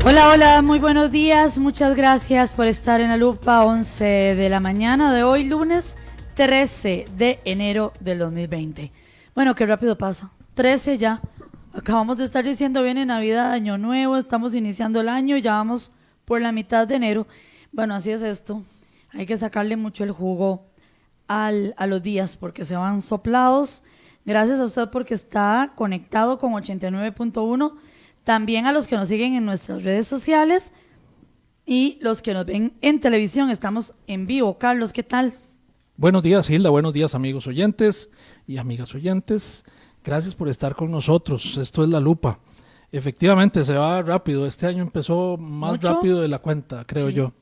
Hola, hola, muy buenos días. Muchas gracias por estar en la lupa. 11 de la mañana de hoy, lunes 13 de enero del 2020. Bueno, qué rápido pasa. 13 ya. Acabamos de estar diciendo viene Navidad, Año Nuevo, estamos iniciando el año, ya vamos por la mitad de enero. Bueno, así es esto. Hay que sacarle mucho el jugo a los días porque se van soplados. Gracias a usted porque está conectado con 89.1. También a los que nos siguen en nuestras redes sociales y los que nos ven en televisión. Estamos en vivo. Carlos, ¿qué tal? Buenos días, Hilda. Buenos días, amigos oyentes y amigas oyentes. Gracias por estar con nosotros. Esto es La Lupa. Efectivamente, se va rápido. Este año empezó más ¿Mucho? rápido de la cuenta, creo Sí. yo.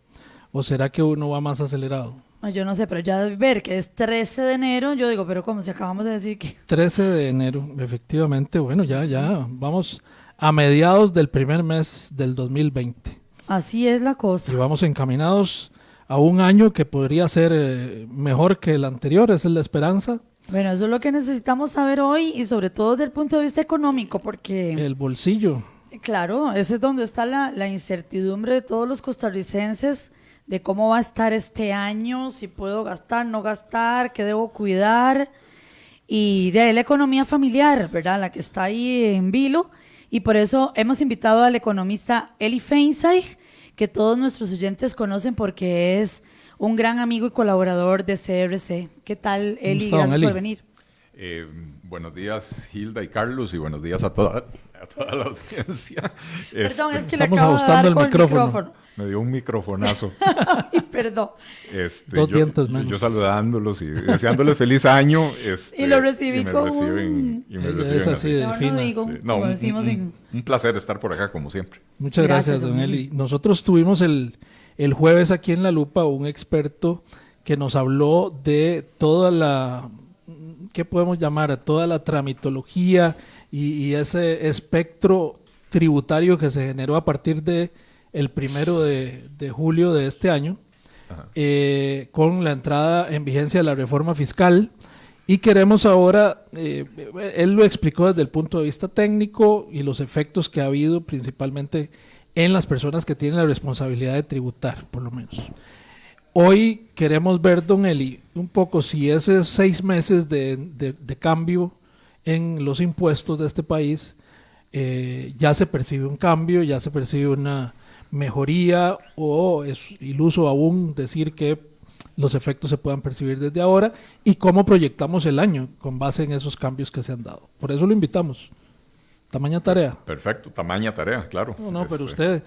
¿O será que uno va más acelerado? Yo no sé, pero ya de ver que es 13 de enero, yo digo, pero ¿cómo? Si acabamos de decir que... 13 de enero, efectivamente. Bueno, ya. Vamos a mediados del primer mes del 2020. Así es la cosa. Y vamos encaminados a un año que podría ser mejor que el anterior. Esa es la esperanza. Bueno, eso es lo que necesitamos saber hoy y sobre todo desde el punto de vista económico, porque... El bolsillo. Claro, ese es donde está la incertidumbre de todos los costarricenses de cómo va a estar este año, si puedo gastar, no gastar, qué debo cuidar, y de ahí la economía familiar, ¿verdad? La que está ahí en vilo, y por eso hemos invitado al economista Eli Feinstein, que todos nuestros oyentes conocen porque es un gran amigo y colaborador de CRC. ¿Qué tal, Eli? ¿Cómo está, Gracias Eli? por venir. Buenos días, Hilda y Carlos, y buenos días a toda la audiencia. Perdón, es que le estamos acabo de ajustando dar el con micrófono. Me dio un microfonazo. Ay, perdón. Dos dientes menos. Yo saludándolos y deseándoles feliz año. Y lo recibí y me con reciben, y me Ella reciben es así de No, fina. no digo, Sí. No, como decimos en... un placer estar por acá, como siempre. Muchas gracias, Gracias, don don Eli. Nosotros tuvimos el jueves aquí en La Lupa un experto que nos habló de toda la, ¿qué podemos llamar? Toda la tramitología y ese espectro tributario que se generó a partir de el 1 de julio de este año, con la entrada en vigencia de la reforma fiscal. Y queremos ahora, él lo explicó desde el punto de vista técnico y los efectos que ha habido principalmente en las personas que tienen la responsabilidad de tributar, por lo menos. Hoy queremos ver, don Eli, un poco si esos 6 meses de cambio en los impuestos de este país, ya se percibe un cambio, ya se percibe una mejoría, o es iluso aún decir que los efectos se puedan percibir desde ahora, y cómo proyectamos el año con base en esos cambios que se han dado. Por eso lo invitamos. Tamaña tarea. Perfecto, tamaña tarea, claro. No, pero usted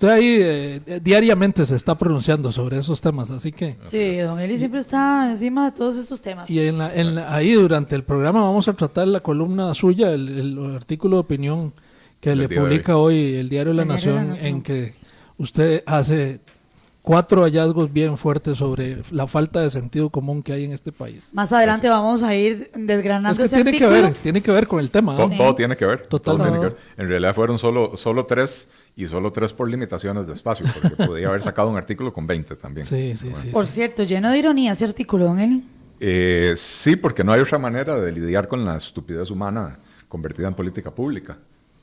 ahí diariamente se está pronunciando sobre esos temas, así que... Sí, don Eli siempre está encima de todos estos temas. Y ahí durante el programa vamos a tratar la columna suya, el artículo de opinión que le publica hoy el Diario de la Nación, en que usted hace 4 hallazgos bien fuertes sobre la falta de sentido común que hay en este país. Más adelante vamos a ir desgranando Es que ese tiene artículo. tiene que ver con el tema. ¿no? Todo tiene que ver. Totalmente. Todo tiene que ver. En realidad fueron solo 3 y solo 3 por limitaciones de espacio, porque podía haber sacado un artículo con 20 también. Sí. Por cierto, lleno de ironía ese artículo, don Eli. Sí, porque no hay otra manera de lidiar con la estupidez humana convertida en política pública.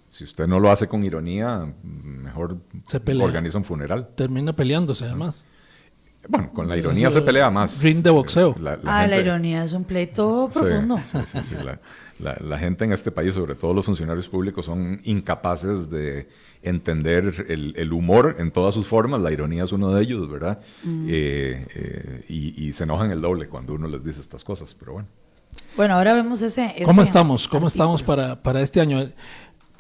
Si usted no lo hace con ironía, mejor Se pelea. organiza un funeral. Termina peleándose además. Bueno, con la ironía se pelea más. Ring de boxeo. La ironía es un pleito profundo. Sí. La gente en este país, sobre todo los funcionarios públicos, son incapaces de entender el humor en todas sus formas. La ironía es uno de ellos, ¿verdad? Y se enojan el doble cuando uno les dice estas cosas, pero bueno. Bueno, ahora vemos ese ¿Cómo estamos? artículo. ¿Cómo estamos para este año?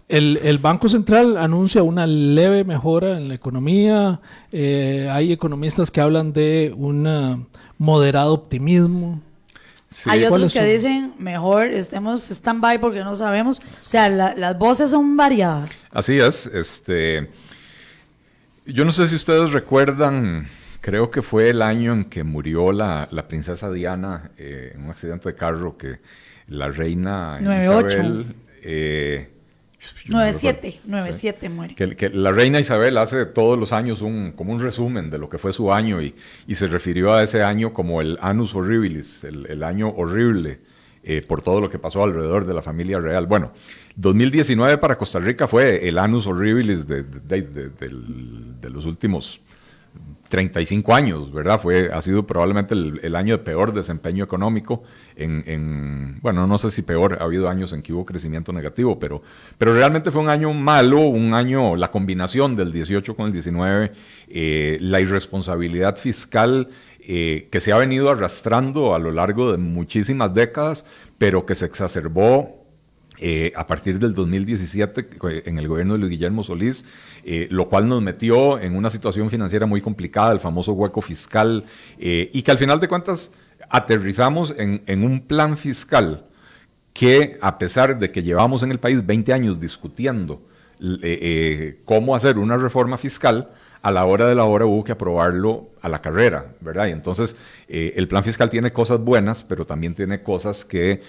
El Banco Central anuncia una leve mejora en la economía. Hay economistas que hablan de un moderado optimismo. Sí. Hay otros ¿Cuáles que son? dicen, mejor estemos stand-by porque no sabemos. O sea, las voces son variadas. Así es. Yo no sé si ustedes recuerdan, creo que fue el año en que murió la princesa Diana en un accidente de carro, que la reina 9-8. Isabel... 9-7 muere. Que la reina Isabel hace todos los años como un resumen de lo que fue su año y se refirió a ese año como el annus horribilis, el año horrible por todo lo que pasó alrededor de la familia real. Bueno, 2019 para Costa Rica fue el annus horribilis de los últimos 35 años, ¿verdad? Ha sido probablemente el año de peor desempeño económico bueno, no sé si peor, ha habido años en que hubo crecimiento negativo, pero realmente fue un año malo, la combinación del 18 con el 19, la irresponsabilidad fiscal que se ha venido arrastrando a lo largo de muchísimas décadas, pero que se exacerbó a partir del 2017 en el gobierno de Luis Guillermo Solís, lo cual nos metió en una situación financiera muy complicada, el famoso hueco fiscal, y que al final de cuentas aterrizamos en un plan fiscal que, a pesar de que llevamos en el país 20 años discutiendo cómo hacer una reforma fiscal, a la hora de la hora hubo que aprobarlo a la carrera, ¿verdad? Y entonces el plan fiscal tiene cosas buenas, pero también tiene cosas que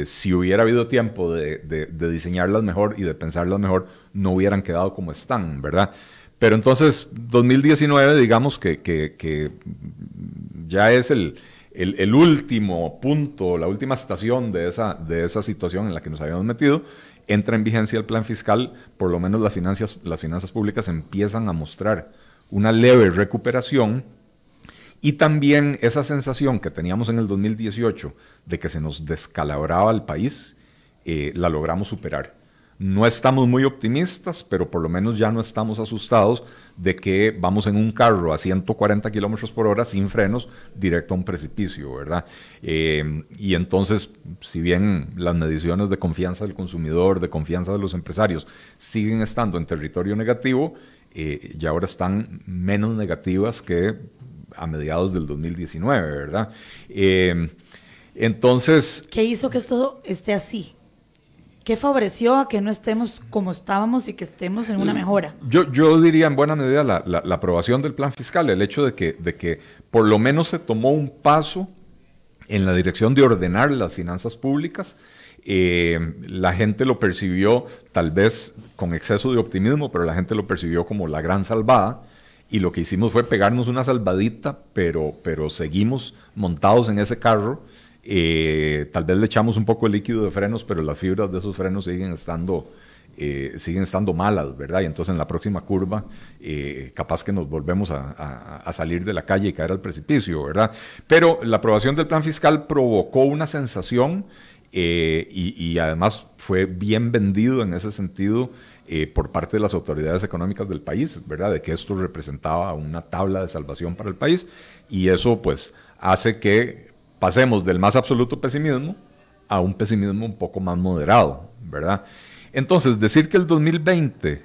si hubiera habido tiempo de diseñarlas mejor y de pensarlas mejor, no hubieran quedado como están, ¿verdad? Pero entonces 2019, digamos que ya es el último punto, la última estación de esa situación en la que nos habíamos metido. Entra en vigencia el plan fiscal, por lo menos las finanzas públicas empiezan a mostrar una leve recuperación, y también esa sensación que teníamos en el 2018 de que se nos descalabraba el país, la logramos superar. No estamos muy optimistas, pero por lo menos ya no estamos asustados de que vamos en un carro a 140 kilómetros por hora sin frenos directo a un precipicio, ¿verdad? Y entonces, si bien las mediciones de confianza del consumidor, de confianza de los empresarios siguen estando en territorio negativo, ya ahora están menos negativas que a mediados del 2019, ¿verdad? Entonces... ¿Qué hizo que esto esté así? ¿Qué favoreció a que no estemos como estábamos y que estemos en una mejora? Yo diría en buena medida la aprobación del plan fiscal, el hecho de que por lo menos se tomó un paso en la dirección de ordenar las finanzas públicas. La gente lo percibió tal vez con exceso de optimismo, pero la gente lo percibió como la gran salvada, y lo que hicimos fue pegarnos una salvadita, pero seguimos montados en ese carro. Tal vez le echamos un poco de líquido de frenos, pero las fibras de esos frenos siguen estando malas, ¿verdad? Y entonces en la próxima curva capaz que nos volvemos a salir de la calle y caer al precipicio, ¿verdad? Pero la aprobación del plan fiscal provocó una sensación y además fue bien vendido en ese sentido por parte de las autoridades económicas del país, ¿verdad? De que esto representaba una tabla de salvación para el país, y eso pues hace que pasemos del más absoluto pesimismo a un pesimismo un poco más moderado, ¿verdad? Entonces, decir que el 2020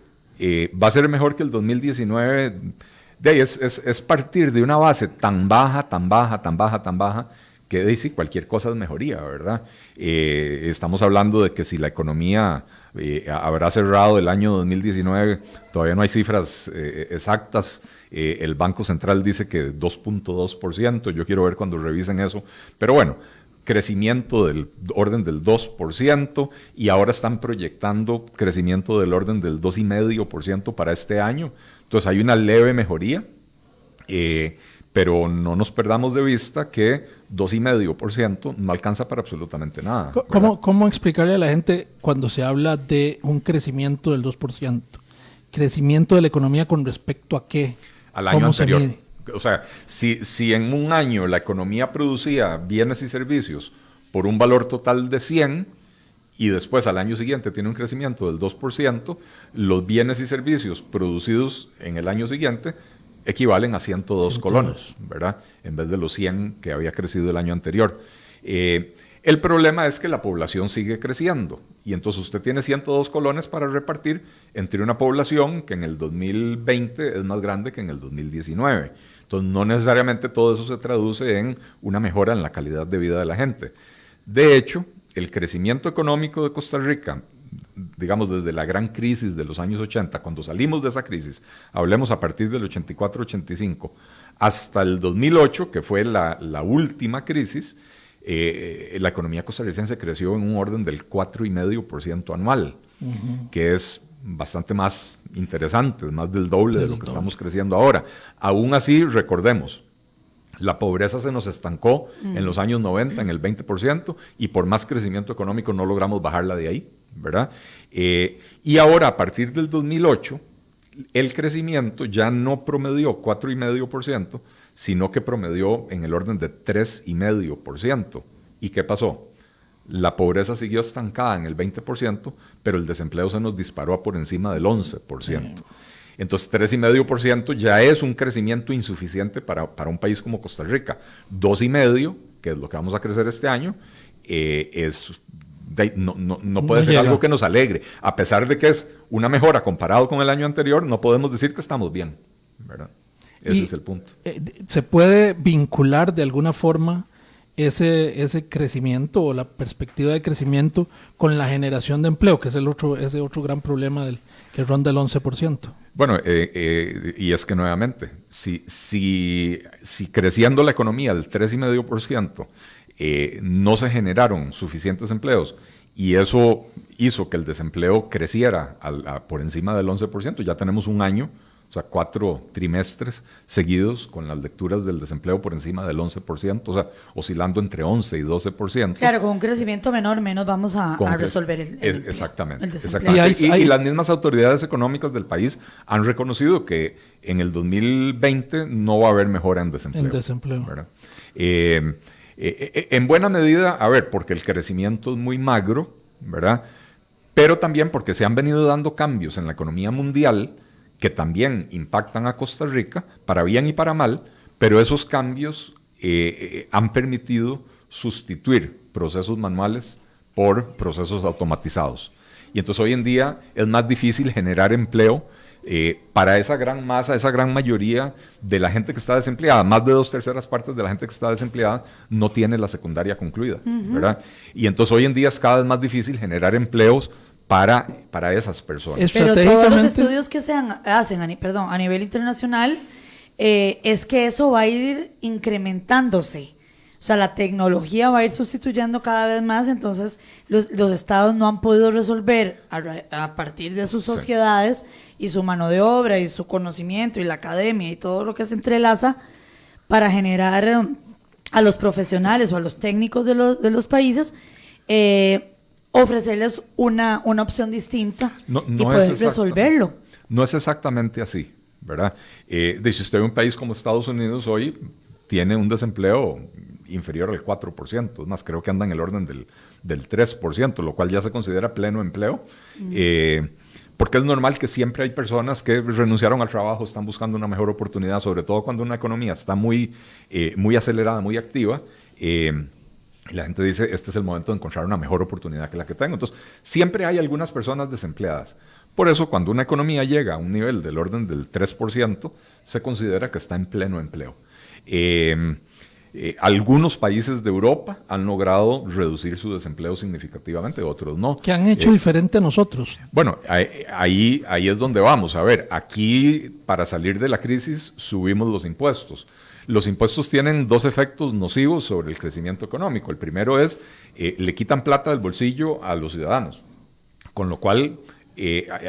va a ser mejor que el 2019, es partir de una base tan baja, que dice cualquier cosa es mejoría, ¿verdad? Estamos hablando de que si la economía habrá cerrado el año 2019, todavía no hay cifras exactas. El Banco Central dice que 2.2%, yo quiero ver cuando revisen eso, pero bueno, crecimiento del orden del 2%, y ahora están proyectando crecimiento del orden del 2,5% para este año. Entonces hay una leve mejoría, pero no nos perdamos de vista que 2,5% no alcanza para absolutamente nada. ¿Cómo explicarle a la gente cuando se habla de un crecimiento del 2%? ¿Crecimiento de la economía con respecto a qué? Al año anterior. O sea, si en un año la economía producía bienes y servicios por un valor total de 100 y después al año siguiente tiene un crecimiento del 2%, los bienes y servicios producidos en el año siguiente equivalen a 102 colones, ¿verdad? En vez de los 100 que había crecido el año anterior. El problema es que la población sigue creciendo, y entonces usted tiene 102 colones para repartir entre una población que en el 2020 es más grande que en el 2019. Entonces no necesariamente todo eso se traduce en una mejora en la calidad de vida de la gente. De hecho, el crecimiento económico de Costa Rica, digamos desde la gran crisis de los años 80, cuando salimos de esa crisis, hablemos a partir del 84-85, hasta el 2008, que fue la última crisis, la economía costarricense creció en un orden del 4,5% anual, que es bastante más interesante, más del doble de lo que estamos creciendo ahora. Aún así, recordemos, La pobreza se nos estancó en los años 90 en el 20% y por más crecimiento económico no logramos bajarla de ahí, ¿verdad? Y ahora, a partir del 2008, el crecimiento ya no promedió 4,5%, sino que promedió en el orden de 3,5%. ¿Y qué pasó? La pobreza siguió estancada en el 20%, pero el desempleo se nos disparó a por encima del 11%. Entonces, 3,5% ya es un crecimiento insuficiente para un país como Costa Rica. 2,5%, que es lo que vamos a crecer este año, no puede ser algo que nos alegre. A pesar de que es una mejora comparado con el año anterior, no podemos decir que estamos bien, ¿verdad? Ese es el punto. ¿Se puede vincular de alguna forma ese crecimiento o la perspectiva de crecimiento con la generación de empleo, que es ese otro gran problema que ronda el 11%? Bueno, y es que nuevamente, si creciendo la economía al 3,5%, no se generaron suficientes empleos y eso hizo que el desempleo creciera por encima del 11%, ya tenemos un año, o sea, 4 trimestres seguidos con las lecturas del desempleo por encima del 11%, o sea, oscilando entre 11 y 12%. Claro, con un crecimiento menor, menos vamos a resolver el exactamente. el Exactamente. Y las mismas autoridades económicas del país han reconocido que en el 2020 no va a haber mejora en desempleo. ¿Verdad? En buena medida, a ver, porque el crecimiento es muy magro, ¿verdad? Pero también porque se han venido dando cambios en la economía mundial que también impactan a Costa Rica, para bien y para mal, pero esos cambios han permitido sustituir procesos manuales por procesos automatizados. Y entonces hoy en día es más difícil generar empleo para esa gran masa, esa gran mayoría de la gente que está desempleada. Más de 2/3 partes de la gente que está desempleada no tiene la secundaria concluida, ¿verdad? Y entonces hoy en día es cada vez más difícil generar empleos para esas personas. Pero todos los estudios que se hacen a nivel internacional es que eso va a ir incrementándose. O sea, la tecnología va a ir sustituyendo cada vez más, entonces los estados no han podido resolver a partir de sus sociedades y su mano de obra y su conocimiento y la academia y todo lo que se entrelaza para generar a los profesionales o a los técnicos de los países ofrecerles una opción distinta y poder resolverlo. No es exactamente así, ¿verdad? Si usted ve un país como Estados Unidos hoy, tiene un desempleo inferior al 4%, es más, creo que anda en el orden del 3%, lo cual ya se considera pleno empleo, porque es normal que siempre hay personas que renunciaron al trabajo, están buscando una mejor oportunidad, sobre todo cuando una economía está muy acelerada, muy activa, y la gente dice, este es el momento de encontrar una mejor oportunidad que la que tengo. Entonces, siempre hay algunas personas desempleadas. Por eso, cuando una economía llega a un nivel del orden del 3%, se considera que está en pleno empleo. Algunos países de Europa han logrado reducir su desempleo significativamente, otros no. ¿Qué han hecho diferente a nosotros? Bueno, ahí es donde vamos. A ver, aquí para salir de la crisis subimos los impuestos. Los impuestos tienen dos efectos nocivos sobre el crecimiento económico. El primero es, le quitan plata del bolsillo a los ciudadanos, con lo cual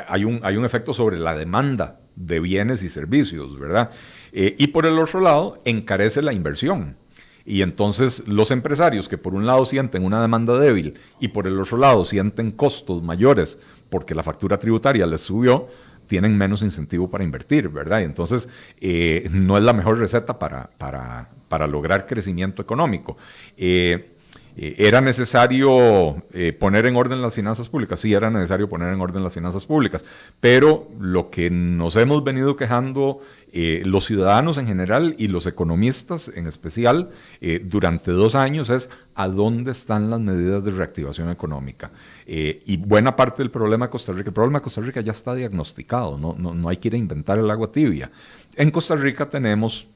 hay un efecto sobre la demanda de bienes y servicios, ¿verdad? Y por el otro lado, encarece la inversión. Y entonces los empresarios que por un lado sienten una demanda débil y por el otro lado sienten costos mayores porque la factura tributaria les subió, tienen menos incentivo para invertir, ¿verdad? Y entonces no es la mejor receta para lograr crecimiento económico. ¿Era necesario poner en orden las finanzas públicas? Sí, era necesario poner en orden las finanzas públicas, pero lo que nos hemos venido quejando los ciudadanos en general y los economistas en especial durante 2 años es ¿a dónde están las medidas de reactivación económica? Y buena parte del problema de Costa Rica, el problema de Costa Rica ya está diagnosticado, no hay que ir a inventar el agua tibia. En Costa Rica tenemos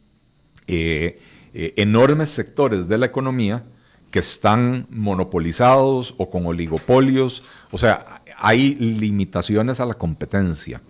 enormes sectores de la economía que están monopolizados o con oligopolios, o sea, hay limitaciones a la competencia.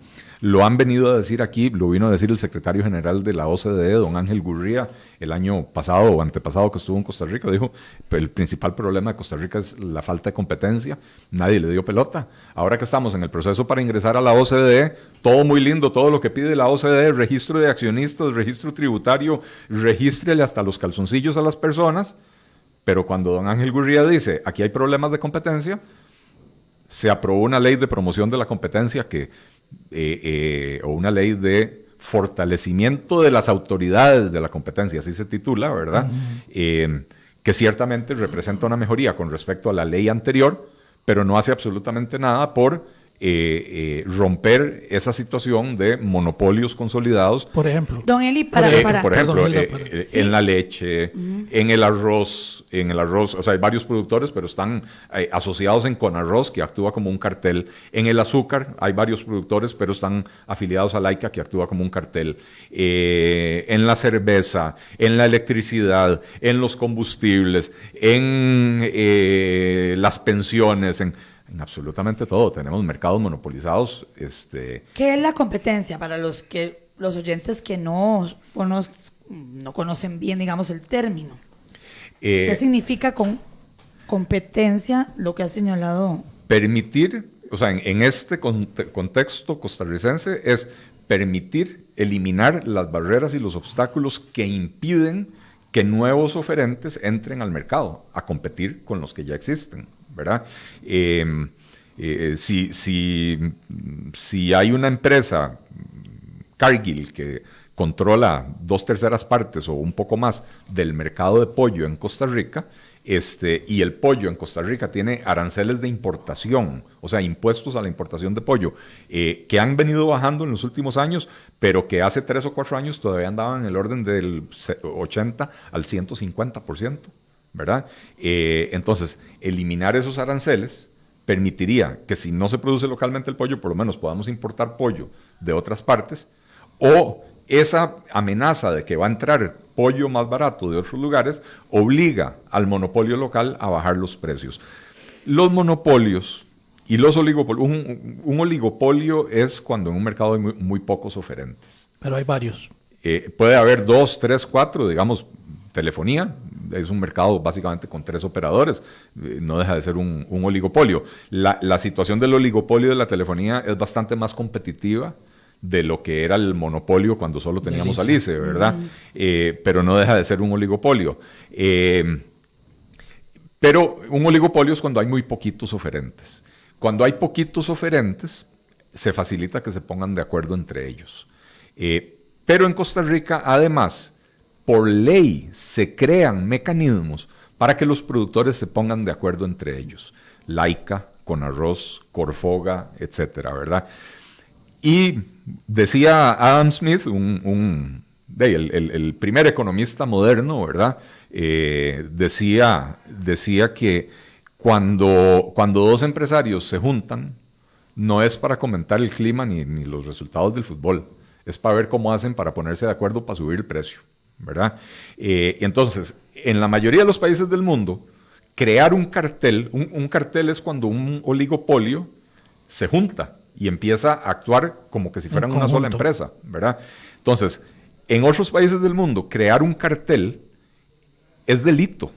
Lo han venido a decir aquí, lo vino a decir el secretario general de la OCDE, don Ángel Gurría, el año pasado o antepasado que estuvo en Costa Rica. Dijo, el principal problema de Costa Rica es la falta de competencia. Nadie le dio pelota. Ahora que estamos en el proceso para ingresar a la OCDE, todo muy lindo, todo lo que pide la OCDE, registro de accionistas, registro tributario, regístrele hasta los calzoncillos a las personas. Pero cuando don Ángel Gurría dice, aquí hay problemas de competencia, se aprobó una ley de promoción de la competencia o una ley de fortalecimiento de las autoridades de la competencia, así se titula, ¿verdad? Que ciertamente representa una mejoría con respecto a la ley anterior, pero no hace absolutamente nada por romper esa situación de monopolios consolidados. Por ejemplo. Don Eli, Por ejemplo, Sí. en la leche, en el arroz, o sea, hay varios productores, pero están asociados en Conarroz, que actúa como un cartel. En el azúcar hay varios productores, pero están afiliados a Laica, que actúa como un cartel. En la cerveza, en la electricidad, en los combustibles, en las pensiones, en absolutamente todo. Tenemos mercados monopolizados. ¿Qué es la competencia para los oyentes que no conocen bien, digamos, el término? ¿Qué significa con competencia lo que ha señalado? Permitir, o sea, en este contexto costarricense es permitir eliminar las barreras y los obstáculos que impiden que nuevos oferentes entren al mercado a competir con los que ya existen, ¿verdad? Si hay una empresa, Cargill, que controla 2/3 partes o un poco más del mercado de pollo en Costa Rica, y el pollo en Costa Rica tiene aranceles de importación, o sea, impuestos a la importación de pollo, que han venido bajando en los últimos años, pero que hace 3 o 4 años todavía andaban en el orden del 80 al 150%, ¿verdad? Entonces, eliminar esos aranceles permitiría que si no se produce localmente el pollo, por lo menos podamos importar pollo de otras partes, o esa amenaza de que va a entrar pollo más barato de otros lugares obliga al monopolio local a bajar los precios. Los monopolios y los oligopolios, un oligopolio es cuando en un mercado hay muy pocos oferentes. Pero hay varios. Puede haber 2, 3, 4, digamos, telefonía, es un mercado básicamente con 3 operadores, no deja de ser un oligopolio. La situación del oligopolio de la telefonía es bastante más competitiva de lo que era el monopolio cuando solo teníamos Alice, ¿verdad? Pero no deja de ser un oligopolio. Pero un oligopolio es cuando hay muy poquitos oferentes. Cuando hay poquitos oferentes, se facilita que se pongan de acuerdo entre ellos. Pero en Costa Rica, además, por ley se crean mecanismos para que los productores se pongan de acuerdo entre ellos. Laica, Conarroz, Corfoga, etcétera, ¿verdad? Y decía Adam Smith, el primer economista moderno, ¿verdad? Decía que cuando 2 empresarios se juntan, no es para comentar el clima ni los resultados del fútbol, es para ver cómo hacen para ponerse de acuerdo para subir el precio, ¿verdad? Entonces, en la mayoría de los países del mundo, crear un cartel, un cartel es cuando un oligopolio se junta y empieza a actuar como que si fueran una sola empresa, ¿verdad? Entonces, en otros países del mundo, crear un cartel es delito.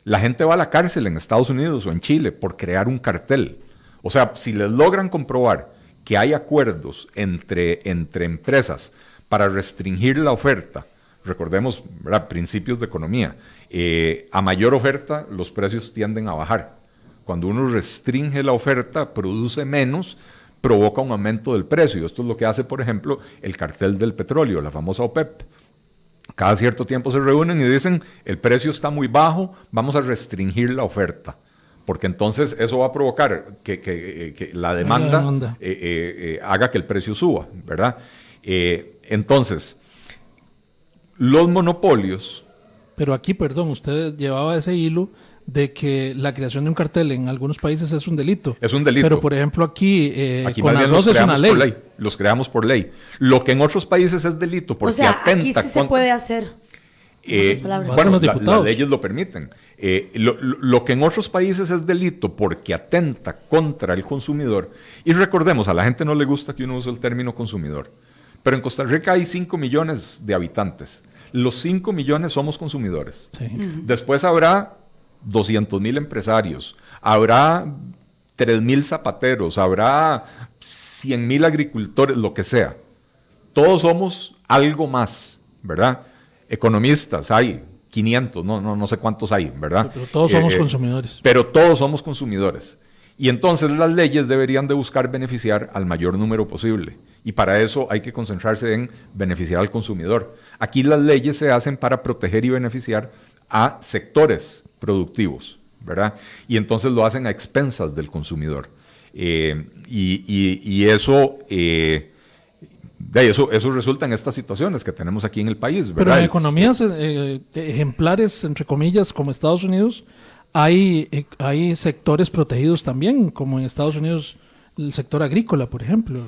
La gente va a la cárcel en Estados Unidos o en Chile por crear un cartel. O sea, si les logran comprobar que hay acuerdos entre empresas para restringir la oferta, recordemos, ¿verdad?, principios de economía, a mayor oferta los precios tienden a bajar. Cuando uno restringe la oferta, produce menos, provoca un aumento del precio. Esto es lo que hace, por ejemplo, el cartel del petróleo, la famosa OPEP. Cada cierto tiempo se reúnen y dicen, el precio está muy bajo, vamos a restringir la oferta, porque entonces eso va a provocar que la demanda haga que el precio suba, ¿verdad? Entonces, los monopolios... Pero aquí, perdón, usted llevaba ese hilo de que la creación de un cartel en algunos países es un delito. Es un delito. Pero, por ejemplo, aquí con arroz es una ley. Los creamos por ley. Lo que en otros países es delito porque atenta... aquí sí se puede hacer. Bueno, las leyes lo permiten. Lo que en otros países es delito porque atenta contra el consumidor, y recordemos, a la gente no le gusta que uno use el término consumidor, pero en Costa Rica hay 5 millones de habitantes. Los 5 millones somos consumidores. Sí. Después habrá 200,000 empresarios, habrá 3,000 zapateros, habrá 100,000 agricultores, lo que sea. Todos somos algo más, ¿verdad? Economistas hay 500, no sé cuántos hay, ¿verdad? Pero todos somos consumidores. Pero todos somos consumidores. Y entonces las leyes deberían de buscar beneficiar al mayor número posible. Y para eso hay que concentrarse en beneficiar al consumidor. Aquí las leyes se hacen para proteger y beneficiar a sectores productivos, ¿verdad? Y entonces lo hacen a expensas del consumidor. Y eso... Eso resulta en estas situaciones que tenemos aquí en el país, ¿verdad? Pero en economías ejemplares, entre comillas, como Estados Unidos, hay sectores protegidos también, como en Estados Unidos el sector agrícola, por ejemplo.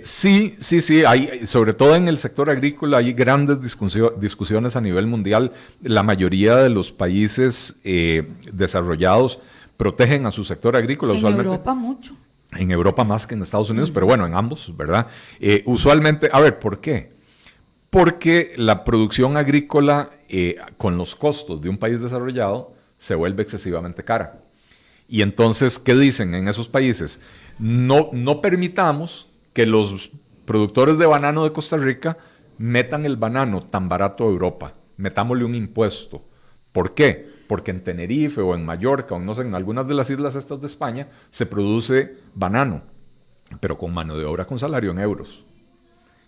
Sí, hay, sobre todo en el sector agrícola hay grandes discusiones a nivel mundial. La mayoría de los países desarrollados protegen a su sector agrícola. En Europa mucho. En Europa más que en Estados Unidos, pero bueno, en ambos, ¿verdad? Usualmente, a ver, ¿por qué? Porque la producción agrícola, con los costos de un país desarrollado, se vuelve excesivamente cara. Y entonces, ¿qué dicen en esos países? No permitamos que los productores de banano de Costa Rica metan el banano tan barato a Europa. Metámosle un impuesto. ¿Por qué? Porque en Tenerife o en Mallorca o no sé, en algunas de las islas estas de España se produce banano, pero con mano de obra con salario en euros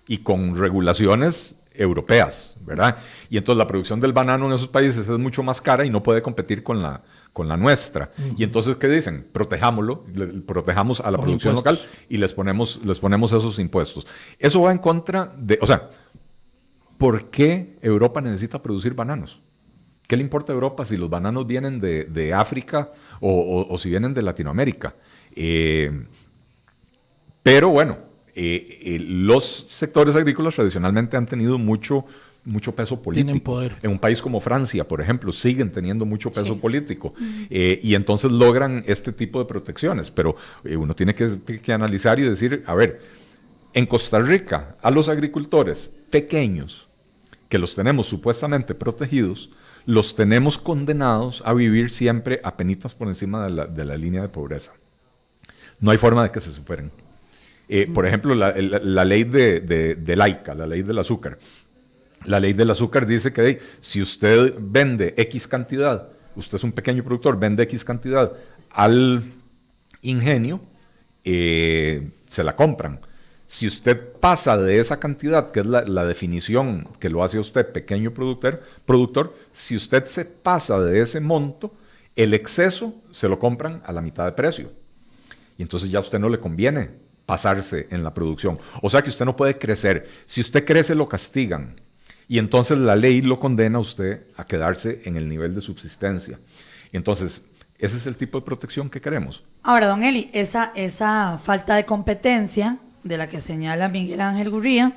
y con regulaciones europeas, ¿verdad? Y entonces la producción del banano en esos países es mucho más cara y no puede competir con la nuestra. Y entonces, ¿qué dicen? Protejámoslo, protejamos a la producción local y les ponemos esos impuestos. Eso va en contra de, o sea, ¿por qué Europa necesita producir bananos? ¿Qué le importa a Europa si los bananos vienen de África o si vienen de Latinoamérica? Pero bueno, los sectores agrícolas tradicionalmente han tenido mucho peso político. Tienen poder. En un país como Francia, por ejemplo, siguen teniendo mucho peso político. Y entonces logran este tipo de protecciones. Pero uno tiene que analizar y decir, a ver, en Costa Rica, a los agricultores pequeños, que los tenemos supuestamente protegidos, los tenemos condenados a vivir siempre a penitas por encima de la línea de pobreza. No hay forma de que se superen. Por ejemplo, la ley de LAICA, la ley del azúcar. La ley del azúcar dice que si usted vende X cantidad, usted es un pequeño productor, vende X cantidad al ingenio, se la compran. Si usted pasa de esa cantidad, que es la definición que lo hace usted pequeño productor, si usted se pasa de ese monto, el exceso se lo compran a la mitad de precio. Y entonces ya a usted no le conviene pasarse en la producción. O sea que usted no puede crecer. Si usted crece, lo castigan. Y entonces la ley lo condena a usted a quedarse en el nivel de subsistencia. Y entonces, ese es el tipo de protección que queremos. Ahora, don Eli, esa falta de competencia de la que señala Miguel Ángel Gurría,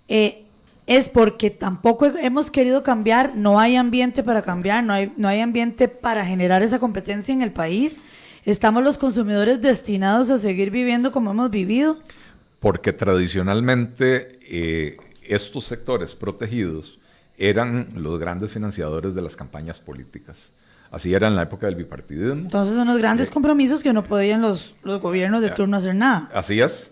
es porque tampoco hemos querido cambiar, no hay ambiente para cambiar, no hay ambiente para generar esa competencia en el país. ¿Estamos los consumidores destinados a seguir viviendo como hemos vivido? Porque tradicionalmente estos sectores protegidos eran los grandes financiadores de las campañas políticas. Así era en la época del bipartidismo. Entonces son los grandes compromisos que no podían los gobiernos de turno hacer nada. Así es.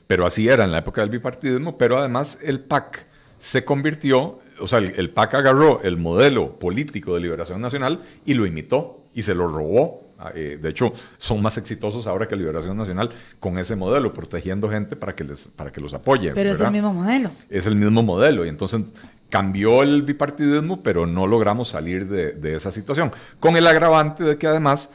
Pero así era en la época del bipartidismo, pero además el PAC se convirtió, o sea, el PAC agarró el modelo político de Liberación Nacional y lo imitó y se lo robó. De hecho, son más exitosos ahora que Liberación Nacional con ese modelo, protegiendo gente para que los apoyen. Pero ¿verdad? es el mismo modelo. Es el mismo modelo y entonces cambió el bipartidismo, pero no logramos salir de esa situación. Con el agravante de que además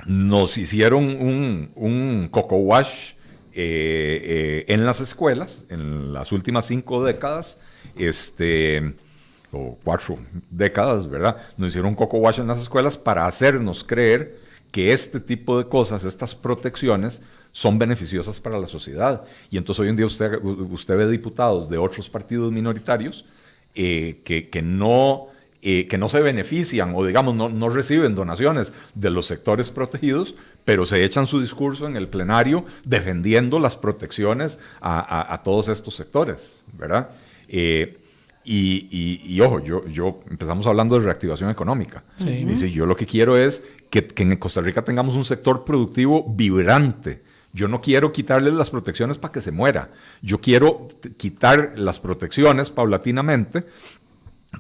nos hicieron un coco wash en las escuelas, en las últimas 5 décadas, o 4 décadas, ¿verdad? Nos hicieron un coco wash en las escuelas para hacernos creer que este tipo de cosas, estas protecciones, son beneficiosas para la sociedad. Y entonces hoy en día usted ve diputados de otros partidos minoritarios que no que no se benefician o digamos no reciben donaciones de los sectores protegidos, pero se echan su discurso en el plenario defendiendo las protecciones a todos estos sectores, ¿verdad? Y ojo, yo empezamos hablando de reactivación económica. Sí. Dice, yo lo que quiero es que en Costa Rica tengamos un sector productivo vibrante. Yo no quiero quitarle las protecciones para que se muera. Yo quiero quitar las protecciones paulatinamente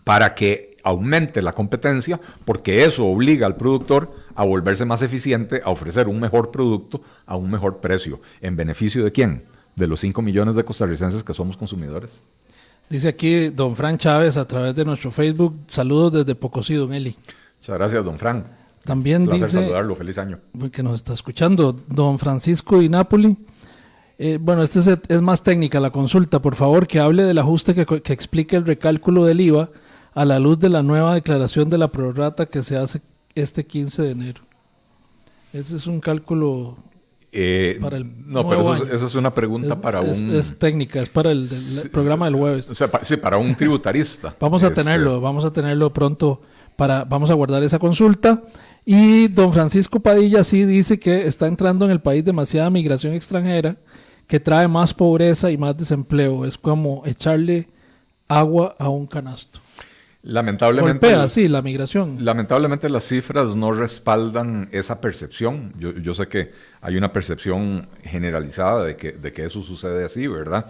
para que aumente la competencia, porque eso obliga al productor a volverse más eficiente, a ofrecer un mejor producto a un mejor precio. ¿En beneficio de quién? De los 5 millones de costarricenses que somos consumidores. Dice aquí don Fran Chávez a través de nuestro Facebook, saludos desde Pocosí, don Eli. Muchas gracias, don Fran. También Un placer dice, saludarlo, feliz año. que nos está escuchando, don Francisco Di Napoli. Bueno, es más técnica la consulta. Por favor, que hable del ajuste que explique el recálculo del IVA a la luz de la nueva declaración de la prorrata que se hace este 15 de enero. Ese es un cálculo para el no, pero esa es una pregunta es técnica, es para el programa del jueves. O sea, sí, para un tributarista. Vamos a tenerlo pronto, vamos a guardar esa consulta. Y don Francisco Padilla sí dice que está entrando en el país demasiada migración extranjera que trae más pobreza y más desempleo. Es como echarle agua a un canasto. Lamentablemente, golpea, sí, la migración. Lamentablemente las cifras no respaldan esa percepción. Yo sé que hay una percepción generalizada de que eso sucede así, ¿verdad?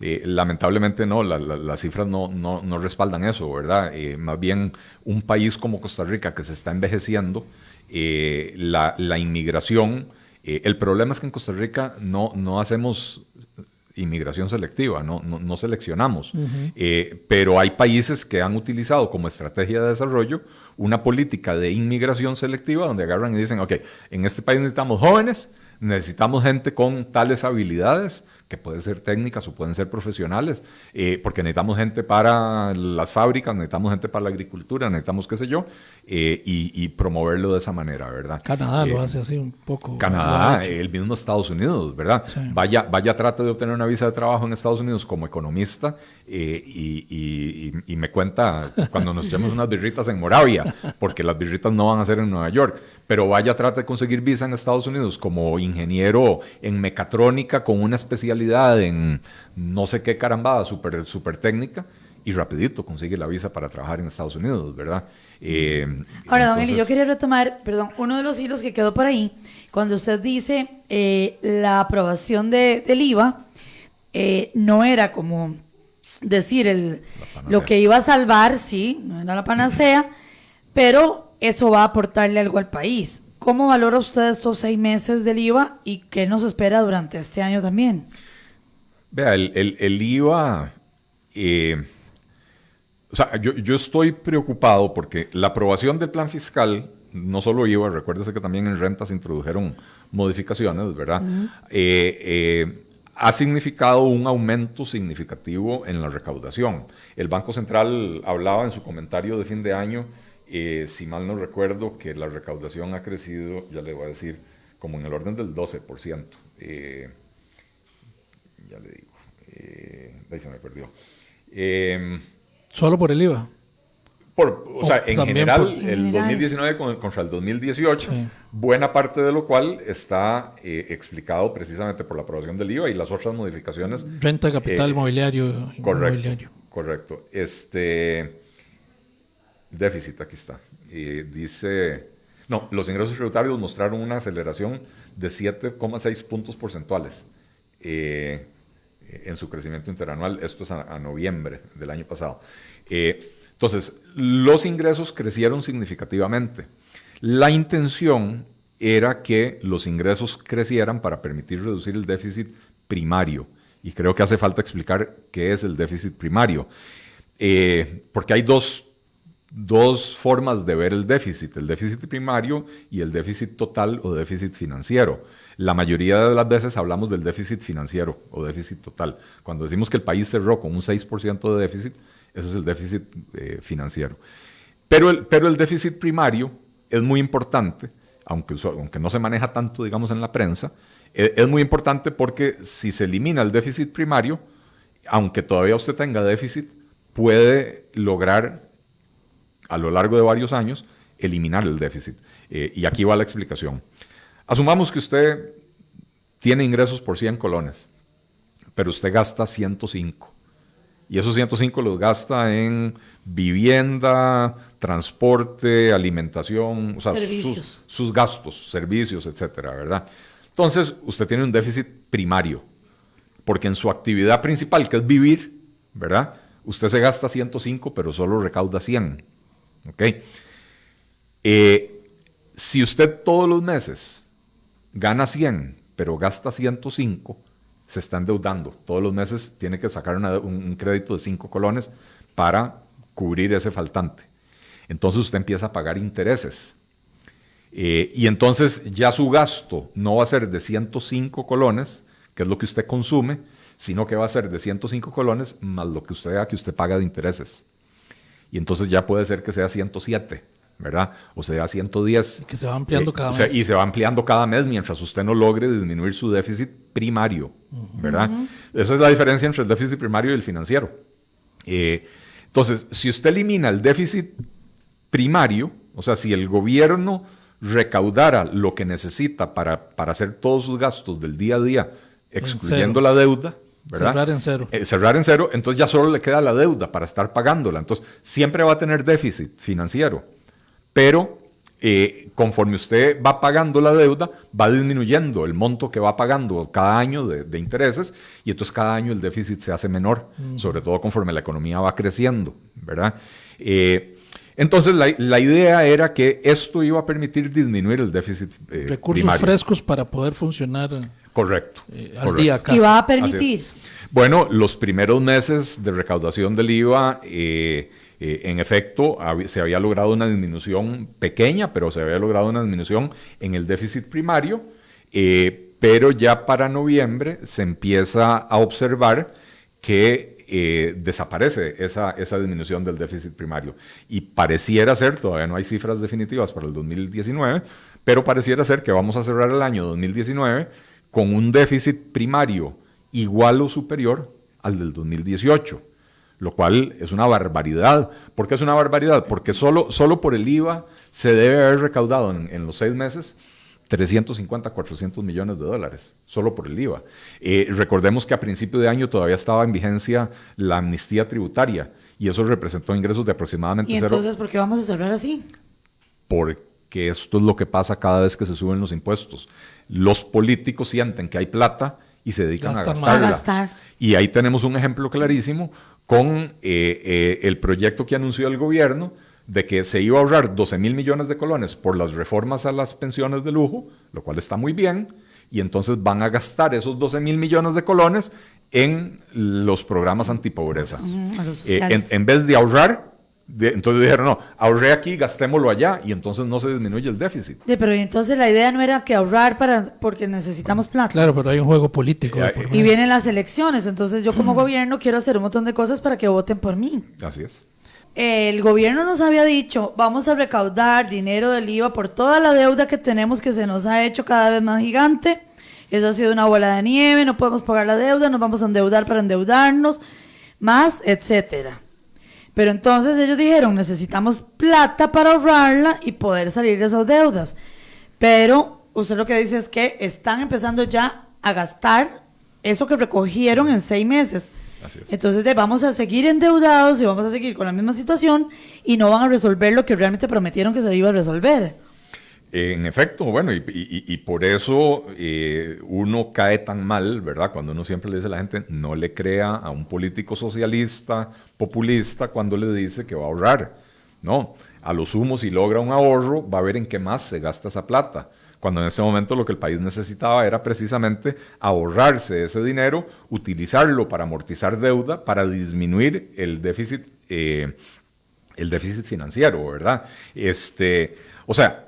Lamentablemente no, las cifras no respaldan eso, ¿verdad? Más bien un país como Costa Rica que se está envejeciendo, la inmigración, el problema es que en Costa Rica no hacemos inmigración selectiva, no seleccionamos. Pero hay países que han utilizado como estrategia de desarrollo una política de inmigración selectiva donde agarran y dicen, ok, en este país necesitamos jóvenes, necesitamos gente con tales habilidades, que pueden ser técnicas o pueden ser profesionales, porque necesitamos gente para las fábricas, necesitamos gente para la agricultura, necesitamos qué sé yo, y promoverlo de esa manera, ¿verdad? Canadá lo hace así un poco. Canadá, el mismo Estados Unidos, ¿verdad? Sí. Vaya, trate de obtener una visa de trabajo en Estados Unidos como economista y me cuenta cuando nos echemos unas birritas en Moravia, porque las birritas no van a ser en Nueva York. Pero vaya, trate de conseguir visa en Estados Unidos como ingeniero en mecatrónica con una especialidad en no sé qué carambada super técnica y rapidito consigue la visa para trabajar en Estados Unidos, ¿verdad? Ahora, don Eli, yo quería retomar, uno de los hilos que quedó por ahí, cuando usted dice la aprobación del IVA no era como decir lo que iba a salvar, sí, no era la panacea, pero eso va a aportarle algo al país. ¿Cómo valora usted estos 6 meses del IVA y qué nos espera durante este año también? Vea, el IVA, o sea, yo estoy preocupado porque la aprobación del plan fiscal, no solo IVA, recuérdese que también en rentas se introdujeron modificaciones, ¿verdad? Ha significado un aumento significativo en la recaudación. El Banco Central hablaba en su comentario de fin de año, si mal no recuerdo, que la recaudación ha crecido, ya le voy a decir, como en el orden del 12%. Ya le digo, ahí se me perdió. ¿Solo por el IVA? O sea, en general, el 2019 contra el 2018, sí. Buena parte de lo cual está explicado precisamente por la aprobación del IVA y las otras modificaciones. Renta de capital mobiliario. Correcto. Déficit, aquí está. Los ingresos tributarios mostraron una aceleración de 7,6 puntos porcentuales en su crecimiento interanual. Esto es a noviembre del año pasado. Entonces, los ingresos crecieron significativamente. La intención era que los ingresos crecieran para permitir reducir el déficit primario. Y creo que hace falta explicar qué es el déficit primario. Porque hay dos formas de ver el déficit primario y el déficit total o déficit financiero. La mayoría de las veces hablamos del déficit financiero o déficit total. Cuando decimos que el país cerró con un 6% de déficit, eso es el déficit financiero. Pero el déficit primario es muy importante, aunque no se maneja tanto, digamos, en la prensa, es muy importante porque si se elimina el déficit primario, aunque todavía usted tenga déficit, puede lograr a lo largo de varios años eliminar el déficit. Y aquí va la explicación. Asumamos que usted tiene ingresos por 100 colones, pero usted gasta 105. Y esos 105 los gasta en vivienda, transporte, alimentación, o sea, sus gastos, servicios, etcétera, ¿verdad? Entonces, usted tiene un déficit primario, porque en su actividad principal, que es vivir, ¿verdad? Usted se gasta 105, pero solo recauda 100, ¿ok? Si usted todos los meses gana 100, pero gasta 105, se está endeudando. Todos los meses tiene que sacar un crédito de 5 colones para cubrir ese faltante. Entonces usted empieza a pagar intereses. Y entonces ya su gasto no va a ser de 105 colones, que es lo que usted consume, sino que va a ser de 105 colones más lo que usted vea que usted paga de intereses. Y entonces ya puede ser que sea 107, ¿verdad? O sea, 110. Que se va ampliando cada mes. Y se va ampliando cada mes mientras usted no logre disminuir su déficit primario, ¿verdad? Esa es la diferencia entre el déficit primario y el financiero. Entonces, si usted elimina el déficit primario, o sea, si el gobierno recaudara lo que necesita para hacer todos sus gastos del día a día, excluyendo la deuda, ¿verdad? Cerrar en cero. Cerrar en cero, entonces ya solo le queda la deuda para estar pagándola. Entonces, siempre va a tener déficit financiero, pero conforme usted va pagando la deuda, va disminuyendo el monto que va pagando cada año de intereses, y entonces cada año el déficit se hace menor, sobre todo conforme la economía va creciendo, ¿verdad? Entonces la idea era que esto iba a permitir disminuir el déficit recursos primario. Frescos para poder funcionar correcto, al día casi. Y va a permitir. Bueno, los primeros meses de recaudación del IVA, en efecto, se había logrado una disminución pequeña, pero se había logrado una disminución en el déficit primario, pero ya para noviembre se empieza a observar que desaparece esa disminución del déficit primario. Y pareciera ser, todavía no hay cifras definitivas para el 2019, pero pareciera ser que vamos a cerrar el año 2019 con un déficit primario igual o superior al del 2018. Lo cual es una barbaridad. ¿Por qué es una barbaridad? Porque solo por el IVA se debe haber recaudado en los 6 meses 350, 400 millones de dólares, solo por el IVA. Recordemos que a principio de año todavía estaba en vigencia la amnistía tributaria, y eso representó ingresos de aproximadamente ¿Y entonces por qué vamos a cerrar así? Porque esto es lo que pasa cada vez que se suben los impuestos. Los políticos sienten que hay plata y se dedican a gastarla. Y ahí tenemos un ejemplo clarísimo con el proyecto que anunció el gobierno de que se iba a ahorrar 12,000 millones de colones por las reformas a las pensiones de lujo, lo cual está muy bien, y entonces van a gastar esos 12,000 millones de colones en los programas antipobreza. En vez de ahorrar, entonces dijeron, no, ahorré aquí, gastémoslo allá, y entonces no se disminuye el déficit. Pero entonces la idea no era que ahorrar porque necesitamos plata. Claro, pero hay un juego político. Y vienen las elecciones, entonces yo como gobierno quiero hacer un montón de cosas para que voten por mí. Así es. El gobierno nos había dicho, vamos a recaudar dinero del IVA por toda la deuda que tenemos, que se nos ha hecho cada vez más gigante. Eso ha sido una bola de nieve, no podemos pagar la deuda, nos vamos a endeudar para endeudarnos, más, etcétera. Pero entonces ellos dijeron, necesitamos plata para ahorrarla y poder salir de esas deudas. Pero usted lo que dice es que están empezando ya a gastar eso que recogieron en 6 meses. Así es. Entonces vamos a seguir endeudados y vamos a seguir con la misma situación y no van a resolver lo que realmente prometieron que se iba a resolver. En efecto, bueno, y por eso uno cae tan mal, ¿verdad? Cuando uno siempre le dice a la gente, no le crea a un político socialista, populista, cuando le dice que va a ahorrar. No, a lo sumo, si logra un ahorro, va a ver en qué más se gasta esa plata. Cuando en ese momento lo que el país necesitaba era precisamente ahorrarse ese dinero, utilizarlo para amortizar deuda, para disminuir el déficit financiero, ¿verdad? O sea,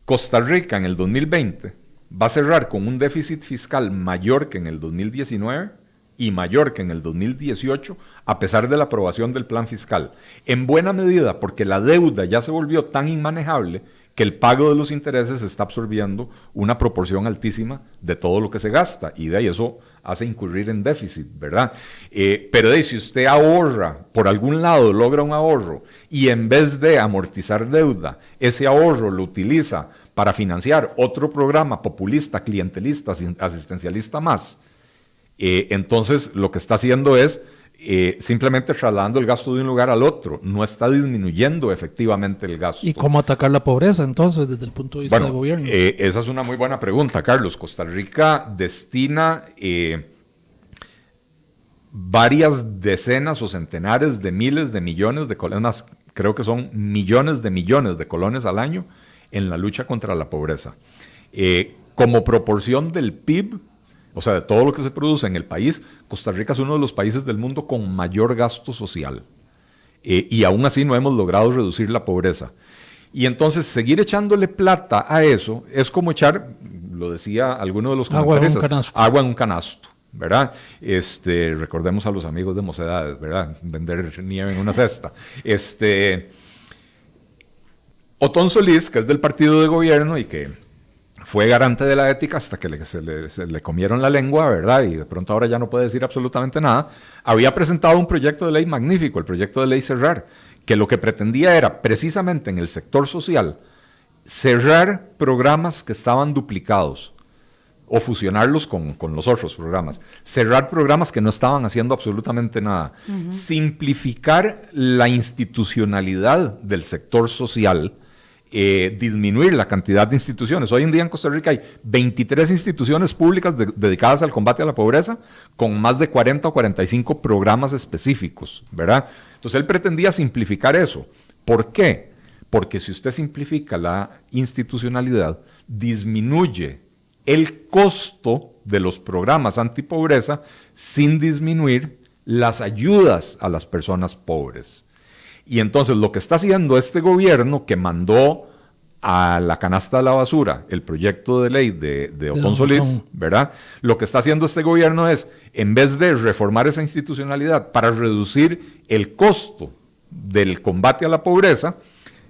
Costa Rica en el 2020 va a cerrar con un déficit fiscal mayor que en el 2019 y mayor que en el 2018, a pesar de la aprobación del plan fiscal. En buena medida porque la deuda ya se volvió tan inmanejable que el pago de los intereses está absorbiendo una proporción altísima de todo lo que se gasta, y de ahí eso hace incurrir en déficit, ¿verdad? Pero de ahí, si usted ahorra, por algún lado logra un ahorro, y en vez de amortizar deuda, ese ahorro lo utiliza para financiar otro programa populista, clientelista, asistencialista más, entonces lo que está haciendo es simplemente trasladando el gasto de un lugar al otro, no está disminuyendo efectivamente el gasto. ¿Y cómo atacar la pobreza entonces desde el punto de vista del gobierno? Esa es una muy buena pregunta, Carlos. Costa Rica destina varias decenas o centenares de miles de millones de colones, más creo que son millones de colones al año en la lucha contra la pobreza. Como proporción del PIB, o sea, de todo lo que se produce en el país, Costa Rica es uno de los países del mundo con mayor gasto social. Y aún así no hemos logrado reducir la pobreza. Y entonces seguir echándole plata a eso es como echar, lo decía alguno de los comentaristas, agua en un canasto, ¿verdad? Recordemos a los amigos de Mocedades, ¿verdad? Vender nieve en una cesta. Otón Solís, que es del partido de gobierno y que fue garante de la ética hasta que se le comieron la lengua, ¿verdad? Y de pronto ahora ya no puede decir absolutamente nada. Había presentado un proyecto de ley magnífico, el proyecto de ley Cerrar, que lo que pretendía era, precisamente en el sector social, cerrar programas que estaban duplicados o fusionarlos con los otros programas. Cerrar programas que no estaban haciendo absolutamente nada. Simplificar la institucionalidad del sector social, disminuir la cantidad de instituciones. Hoy en día en Costa Rica hay 23 instituciones públicas dedicadas al combate a la pobreza, con más de 40 o 45 programas específicos, ¿verdad? Entonces él pretendía simplificar eso. ¿Por qué? Porque si usted simplifica la institucionalidad, disminuye el costo de los programas antipobreza sin disminuir las ayudas a las personas pobres. Y entonces lo que está haciendo este gobierno, que mandó a la canasta de la basura el proyecto de ley de Otón Solís, ¿verdad? Lo que está haciendo este gobierno es, en vez de reformar esa institucionalidad para reducir el costo del combate a la pobreza,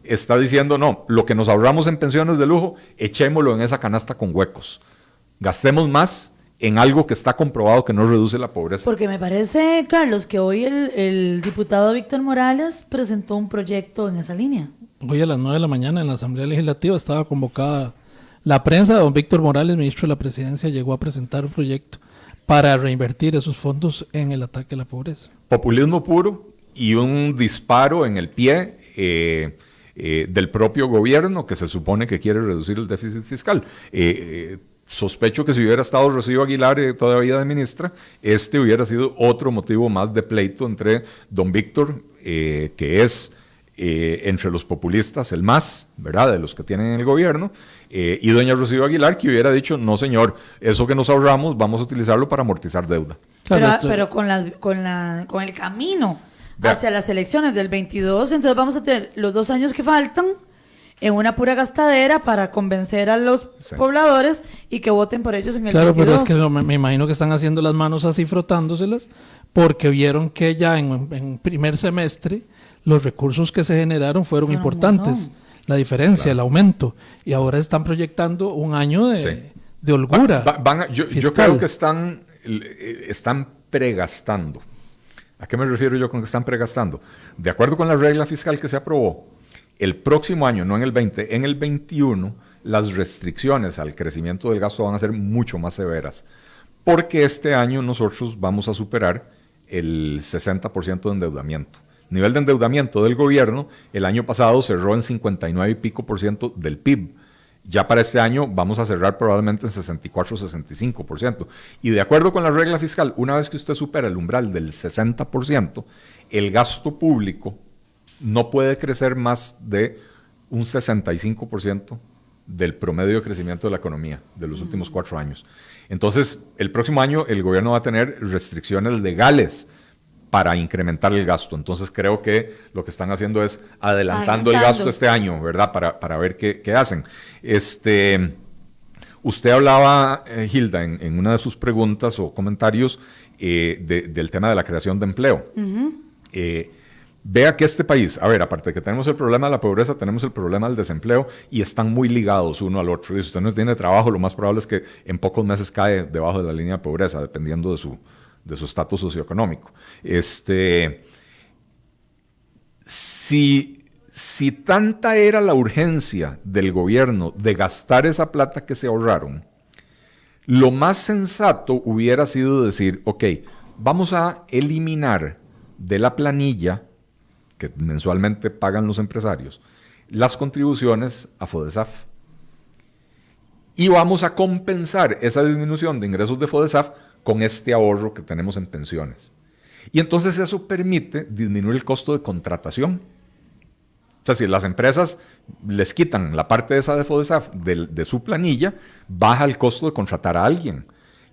está diciendo, no, lo que nos ahorramos en pensiones de lujo, echémoslo en esa canasta con huecos. Gastemos más en algo que está comprobado que no reduce la pobreza. Porque me parece, Carlos, que hoy el diputado Víctor Morales presentó un proyecto en esa línea. Hoy a las 9 de la mañana en la Asamblea Legislativa estaba convocada la prensa. Don Víctor Morales, ministro de la Presidencia, llegó a presentar un proyecto para reinvertir esos fondos en el ataque a la pobreza. Populismo puro y un disparo en el pie del propio gobierno, que se supone que quiere reducir el déficit fiscal. Sospecho que si hubiera estado Rocío Aguilar todavía de ministra, hubiera sido otro motivo más de pleito entre don Víctor, que es entre los populistas el más, ¿verdad?, de los que tienen en el gobierno, y doña Rocío Aguilar, que hubiera dicho, no señor, eso que nos ahorramos vamos a utilizarlo para amortizar deuda. Claro, pero con el camino hacia las elecciones del 22, entonces vamos a tener los 2 años que faltan en una pura gastadera para convencer a los pobladores y que voten por ellos en el 22. Claro, pero es que me imagino que están haciendo las manos así, frotándoselas, porque vieron que ya en primer semestre los recursos que se generaron fueron importantes. La diferencia, el aumento. Y ahora están proyectando un año de holgura. Yo creo que están pregastando. ¿A qué me refiero yo con que están pregastando? De acuerdo con la regla fiscal que se aprobó, el próximo año, no en el 20, en el 21, las restricciones al crecimiento del gasto van a ser mucho más severas, porque este año nosotros vamos a superar el 60% de endeudamiento. El nivel de endeudamiento del gobierno el año pasado cerró en 59 y pico % del PIB. Ya para este año vamos a cerrar probablemente en 64 o 65%. Y de acuerdo con la regla fiscal, una vez que usted supera el umbral del 60%, el gasto público no puede crecer más de un 65% del promedio de crecimiento de la economía de los últimos 4 años. Entonces, el próximo año el gobierno va a tener restricciones legales para incrementar el gasto. Entonces, creo que lo que están haciendo es adelantando el gasto este año, ¿verdad? Para ver qué hacen. Usted hablaba, Hilda, en una de sus preguntas o comentarios del tema de la creación de empleo. vea que este país, a ver, aparte de que tenemos el problema de la pobreza, tenemos el problema del desempleo y están muy ligados uno al otro. Y si usted no tiene trabajo, lo más probable es que en pocos meses cae debajo de la línea de pobreza, dependiendo de su estatus socioeconómico. Si tanta era la urgencia del gobierno de gastar esa plata que se ahorraron, lo más sensato hubiera sido decir, ok, vamos a eliminar de la planilla que mensualmente pagan los empresarios las contribuciones a FODESAF. Y vamos a compensar esa disminución de ingresos de FODESAF con este ahorro que tenemos en pensiones. Y entonces eso permite disminuir el costo de contratación. O sea, si las empresas les quitan la parte de esa de FODESAF de su planilla, baja el costo de contratar a alguien.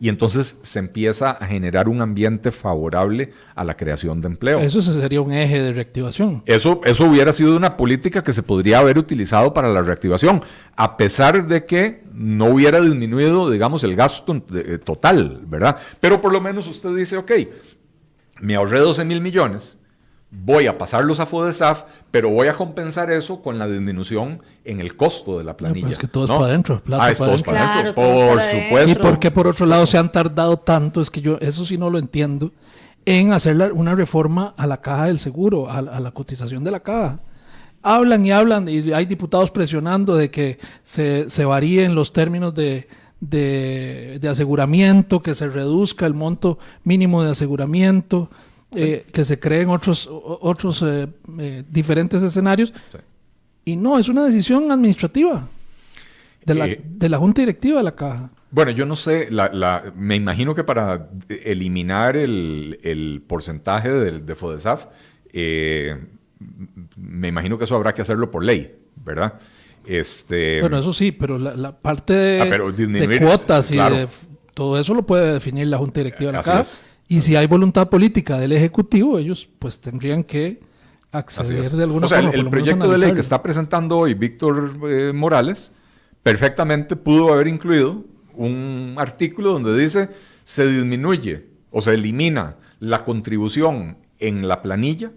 Y entonces se empieza a generar un ambiente favorable a la creación de empleo. Eso sería un eje de reactivación. Eso hubiera sido una política que se podría haber utilizado para la reactivación, a pesar de que no hubiera disminuido, digamos, el gasto total, ¿verdad? Pero por lo menos usted dice, ok, me ahorré 12,000 millones, voy a pasarlos a FODESAF, pero voy a compensar eso con la disminución en el costo de la planilla. No, es que todo es para adentro. Es todo es para adentro, por supuesto. ¿Y por qué por otro lado se han tardado tanto? Es que yo eso sí no lo entiendo, en hacer una reforma a la caja del seguro, a la cotización de la caja. Hablan y hay diputados presionando de que se varíen los términos de aseguramiento, que se reduzca el monto mínimo de aseguramiento, que se creen otros diferentes escenarios. Sí. Y no, es una decisión administrativa de la Junta Directiva de la Caja. Bueno, yo no sé, me imagino que para eliminar el porcentaje de FODESAF, me imagino que eso habrá que hacerlo por ley, ¿verdad? Bueno, eso sí, pero la parte de cuotas claro. Y de todo eso lo puede definir la Junta Directiva de la Caja. Y si hay voluntad política del Ejecutivo, ellos pues tendrían que acceder de alguna forma. El proyecto de ley que está presentando hoy Víctor Morales perfectamente pudo haber incluido un artículo donde dice se disminuye o se elimina la contribución en la planilla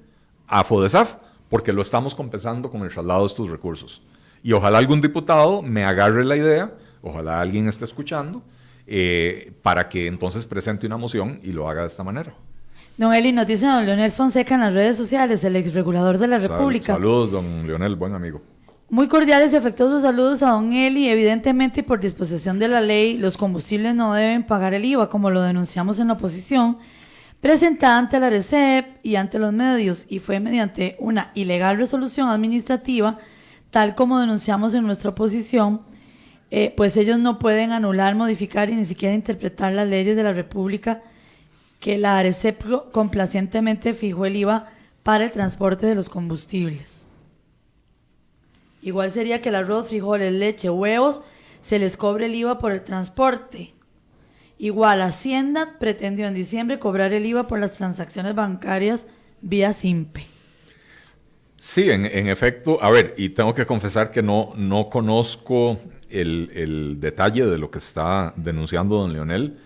a FODESAF porque lo estamos compensando con el traslado de estos recursos. Y ojalá algún diputado me agarre la idea, ojalá alguien esté escuchando, para que entonces presente una moción y lo haga de esta manera. Don Eli, nos dice don Leonel Fonseca en las redes sociales, el exregulador de la República. Saludos, don Leonel, buen amigo. Muy cordiales y afectuosos saludos a don Eli. Evidentemente, por disposición de la ley, los combustibles no deben pagar el IVA, como lo denunciamos en la oposición, presentada ante la ARECEP y ante los medios, y fue mediante una ilegal resolución administrativa, tal como denunciamos en nuestra oposición. Pues ellos no pueden anular, modificar y ni siquiera interpretar las leyes de la República, que la ARECEP complacientemente fijó el IVA para el transporte de los combustibles. Igual sería que el arroz, frijoles, leche, huevos, se les cobre el IVA por el transporte. Igual Hacienda pretendió en diciembre cobrar el IVA por las transacciones bancarias vía SIMPE. Sí, en efecto, a ver, y tengo que confesar que no conozco el detalle de lo que está denunciando don Leonel,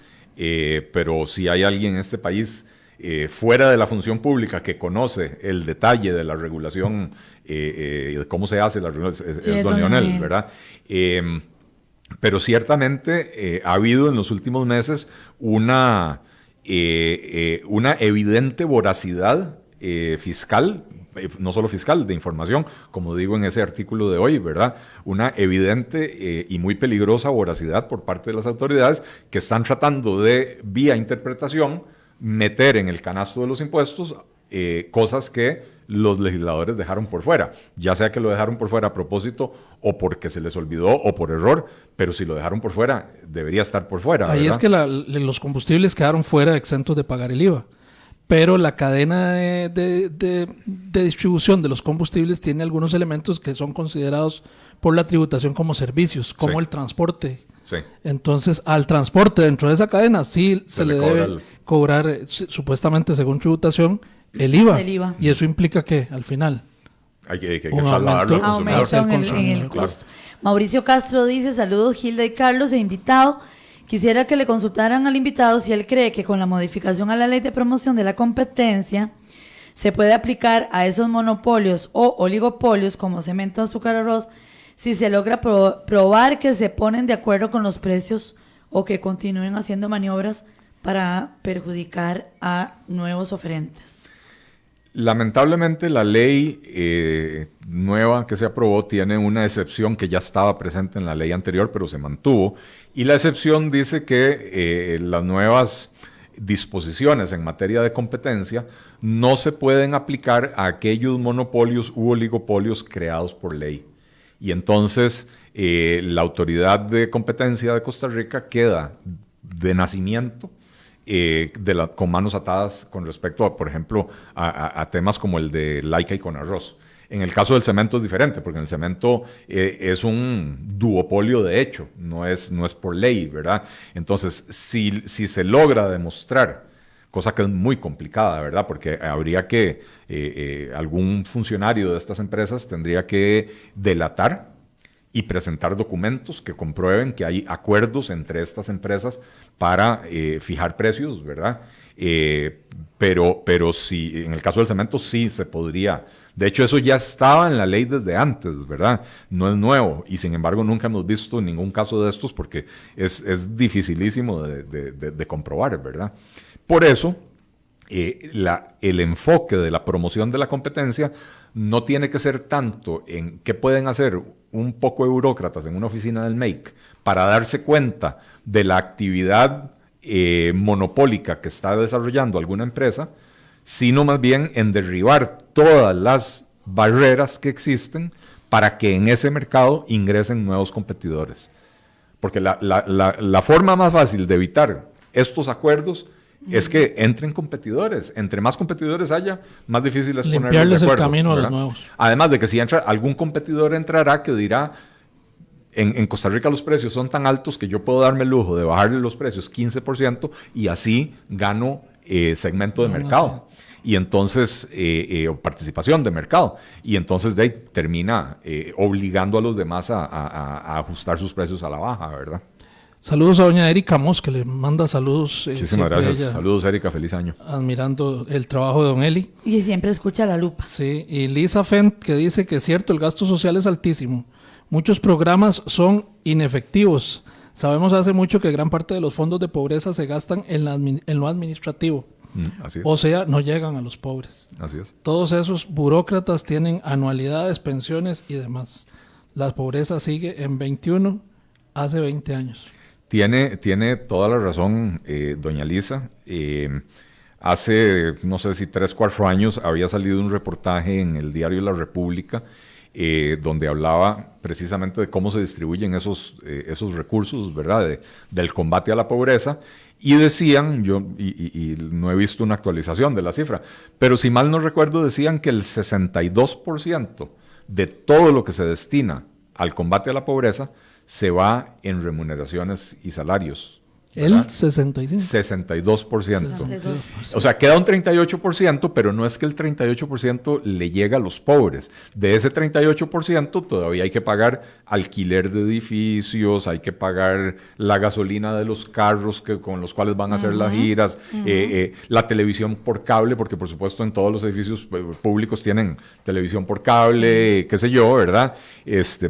pero si hay alguien en este país fuera de la función pública que conoce el detalle de la regulación, de cómo se hace la regulación, es don Leonel, ¿verdad? Pero ciertamente ha habido en los últimos meses una evidente voracidad fiscal, no solo fiscal, de información, como digo en ese artículo de hoy, ¿verdad? Una evidente y muy peligrosa voracidad por parte de las autoridades que están tratando de, vía interpretación, meter en el canasto de los impuestos cosas que los legisladores dejaron por fuera, ya sea que lo dejaron por fuera a propósito o porque se les olvidó o por error, pero si lo dejaron por fuera, debería estar por fuera, ¿verdad? Ahí es que los combustibles quedaron fuera exentos de pagar el IVA. Pero la cadena de distribución de los combustibles tiene algunos elementos que son considerados por la tributación como servicios, como el transporte. Sí. Entonces, al transporte dentro de esa cadena sí se le debe cobrar, supuestamente según tributación, el IVA. Y eso implica que al final hay que trasladarlo en el costo. Mauricio Castro dice, saludos Gilda y Carlos e invitado. Quisiera que le consultaran al invitado si él cree que con la modificación a la ley de promoción de la competencia se puede aplicar a esos monopolios o oligopolios como cemento, azúcar, arroz, si se logra probar que se ponen de acuerdo con los precios o que continúen haciendo maniobras para perjudicar a nuevos oferentes. Lamentablemente la ley nueva que se aprobó tiene una excepción que ya estaba presente en la ley anterior, pero se mantuvo, y la excepción dice que las nuevas disposiciones en materia de competencia no se pueden aplicar a aquellos monopolios u oligopolios creados por ley. Y entonces la Autoridad de Competencia de Costa Rica queda de nacimiento con manos atadas con respecto a, por ejemplo, a temas como el de Laica y Conarroz. En el caso del cemento es diferente, porque en el cemento es un duopolio de hecho, no es por ley, ¿verdad? Entonces, si se logra demostrar, cosa que es muy complicada, ¿verdad? Porque habría que, algún funcionario de estas empresas tendría que delatar y presentar documentos que comprueben que hay acuerdos entre estas empresas para fijar precios, ¿verdad? Pero si en el caso del cemento sí se podría. De hecho, eso ya estaba en la ley desde antes, ¿verdad? No es nuevo, y sin embargo nunca hemos visto ningún caso de estos porque es dificilísimo de comprobar, ¿verdad? Por eso, el enfoque de la promoción de la competencia no tiene que ser tanto en qué pueden hacer un poco de burócratas en una oficina del MEIC para darse cuenta de la actividad monopólica que está desarrollando alguna empresa, sino más bien en derribar todas las barreras que existen para que en ese mercado ingresen nuevos competidores. Porque la forma más fácil de evitar estos acuerdos es que entren competidores. Entre más competidores haya, más difícil es ponerlos de acuerdo. Limpiarles el camino, ¿verdad?, a los nuevos. Además de que si entra algún competidor entrará que dirá, en Costa Rica los precios son tan altos que yo puedo darme el lujo de bajarle los precios 15% y así gano segmento de mercado. Y entonces, o participación de mercado. Y entonces de ahí termina obligando a los demás a ajustar sus precios a la baja, ¿verdad? Saludos a doña Erika Mos, que le manda saludos. Muchísimas gracias. Saludos, Erika. Feliz año. Admirando el trabajo de don Eli. Y siempre escucha La Lupa. Sí, y Lisa Fent, que dice que es cierto, el gasto social es altísimo. Muchos programas son inefectivos. Sabemos hace mucho que gran parte de los fondos de pobreza se gastan en lo administrativo. Así es. O sea, no llegan a los pobres. Así es. Todos esos burócratas tienen anualidades, pensiones y demás. La pobreza sigue en 21 hace 20 años. Tiene toda la razón, doña Lisa. Hace, no sé si 3 o 4 años, había salido un reportaje en el diario La República donde hablaba precisamente de cómo se distribuyen esos recursos, ¿verdad?, del combate a la pobreza. Y decían, y no he visto una actualización de la cifra, pero si mal no recuerdo, decían que el 62% de todo lo que se destina al combate a la pobreza se va en remuneraciones y salarios. ¿verdad? El 65. 62%. O sea, queda un 38%, pero no es que el 38% le llega a los pobres. De ese 38% todavía hay que pagar alquiler de edificios, hay que pagar la gasolina de los carros con los cuales van a hacer las giras, la televisión por cable, porque por supuesto en todos los edificios públicos tienen televisión por cable, qué sé yo, ¿verdad?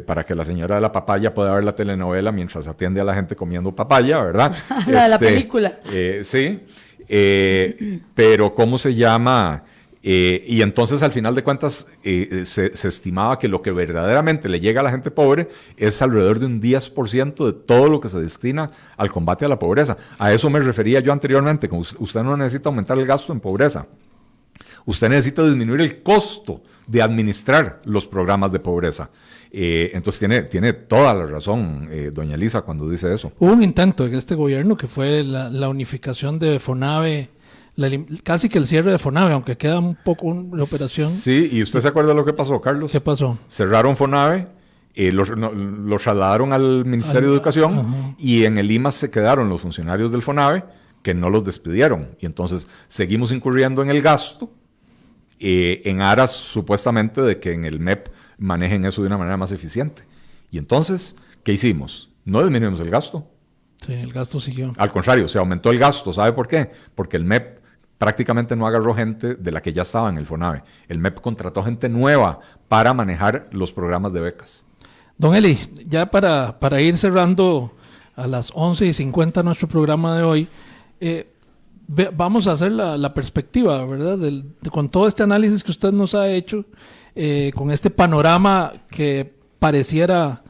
Para que la señora de la papaya pueda ver la telenovela mientras atiende a la gente comiendo papaya, ¿verdad? La de la película. Sí, pero ¿cómo se llama? Y entonces al final de cuentas se estimaba que lo que verdaderamente le llega a la gente pobre es alrededor de un 10% de todo lo que se destina al combate a la pobreza. A eso me refería yo anteriormente, que usted no necesita aumentar el gasto en pobreza. Usted necesita disminuir el costo de administrar los programas de pobreza. Entonces tiene toda la razón doña Elisa cuando dice eso. Hubo un intento en este gobierno que fue la unificación de FONAVE, casi que el cierre de FONAVE, aunque queda un poco la operación. Sí, ¿y usted se acuerda de lo que pasó, Carlos? ¿Qué pasó? Cerraron FONAVE, lo trasladaron al Ministerio de Educación y en el IMAS se quedaron los funcionarios del FONAVE que no los despidieron. Y entonces seguimos incurriendo en el gasto en aras supuestamente de que en el MEP manejen eso de una manera más eficiente. Y entonces, ¿qué hicimos? No disminuimos el gasto. Sí, el gasto siguió. Al contrario, se aumentó el gasto. ¿Sabe por qué? Porque el MEP prácticamente no agarró gente de la que ya estaba en el FONAVE. El MEP contrató gente nueva para manejar los programas de becas. Don Eli, ya para ir cerrando a las 11:50 nuestro programa de hoy, vamos a hacer la perspectiva, ¿verdad? Con todo este análisis que usted nos ha hecho, con este panorama que pareciera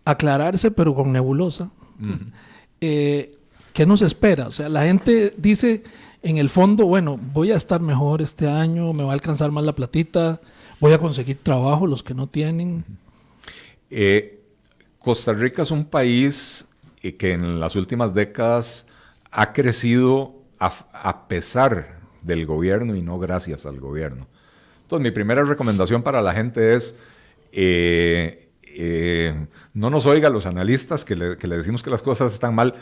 aclararse, pero con nebulosa. Uh-huh. ¿Qué nos espera? O sea, la gente dice, en el fondo, bueno, voy a estar mejor este año, me va a alcanzar más la platita, voy a conseguir trabajo, los que no tienen. Costa Rica es un país que en las últimas décadas ha crecido a pesar del gobierno y no gracias al gobierno. Entonces, mi primera recomendación para la gente es no nos oiga los analistas que le decimos que las cosas están mal.